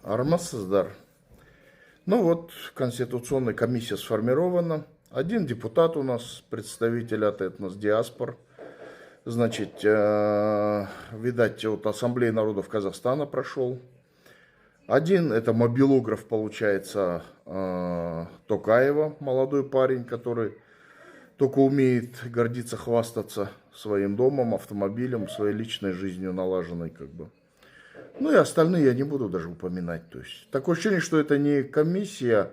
Армысыздар. Ну вот, Конституционная комиссия сформирована. Один депутат у нас, представитель от этнос-диаспор. Значит, видать, от Ассамблеи народов Казахстана прошел. Один, это мобилограф, получается, Токаева, молодой парень, который только умеет гордиться, хвастаться своим домом, автомобилем, своей личной жизнью налаженной, как бы. Ну и остальные я не буду даже упоминать. То есть такое ощущение, что это не комиссия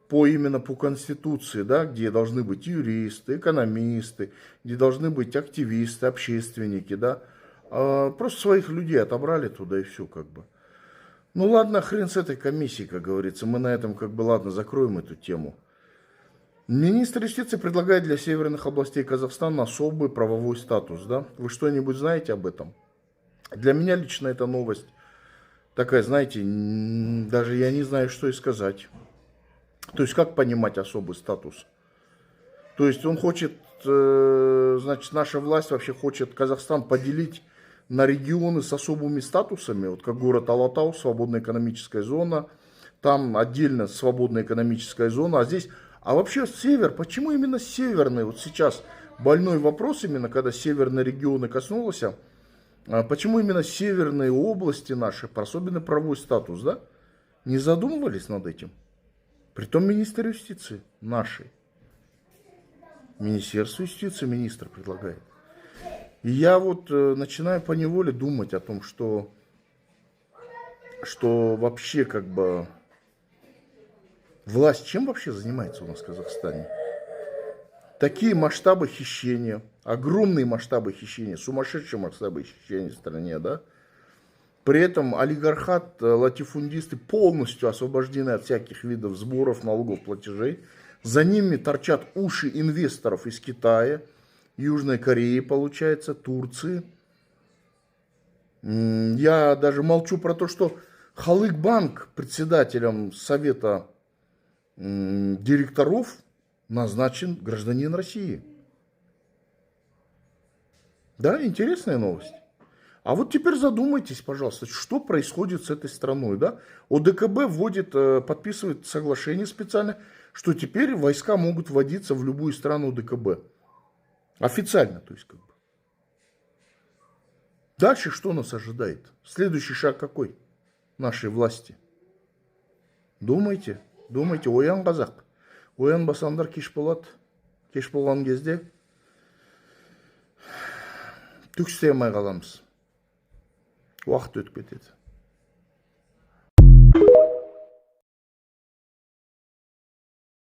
именно по Конституции, да, где должны быть юристы, экономисты, где должны быть активисты, общественники, да. А просто своих людей отобрали туда и все, как бы. Ну ладно, хрен с этой комиссией, как говорится. Мы на этом, как бы, ладно, закроем эту тему. Министр юстиции предлагает для северных областей Казахстана особый правовой статус, да. Вы что-нибудь знаете об этом? Для меня лично эта новость такая, знаете, даже я не знаю, что и сказать. То есть, как понимать особый статус? То есть, он хочет, значит, наша власть вообще хочет Казахстан поделить на регионы с особыми статусами, вот как город Алатау, свободная экономическая зона, там отдельно свободная экономическая зона, а здесь, а вообще север, почему именно северный? Вот сейчас больной вопрос именно, когда северные регионы коснулся. Почему именно северные области наши, особенно правовой статус, да? Не задумывались над этим? Притом министр юстиции нашей. Министерство юстиции министр предлагает. И я вот начинаю поневоле думать о том, что вообще как бы власть чем вообще занимается у нас в Казахстане? Такие масштабы хищения, огромные масштабы хищения, сумасшедшие масштабы хищения в стране, да? При этом олигархат, латифундисты полностью освобождены от всяких видов сборов, налогов, платежей. За ними торчат уши инвесторов из Китая, Южной Кореи, получается, Турции. Я даже молчу про то, что Халык-банк председателем совета директоров назначен гражданин России. Да, интересная новость. А вот теперь задумайтесь, пожалуйста, что происходит с этой страной, да? ОДКБ вводит, подписывает соглашение специально, что теперь войска могут вводиться в любую страну ОДКБ. Официально, то есть, как бы. Дальше что нас ожидает? Следующий шаг какой? Нашей власти. Думайте, думайте, оян қазақ. Оянбасаңдар кеш болады. Кеш болған кезде түк істей алмай қаламыз. Уақыт өтіп кетеді.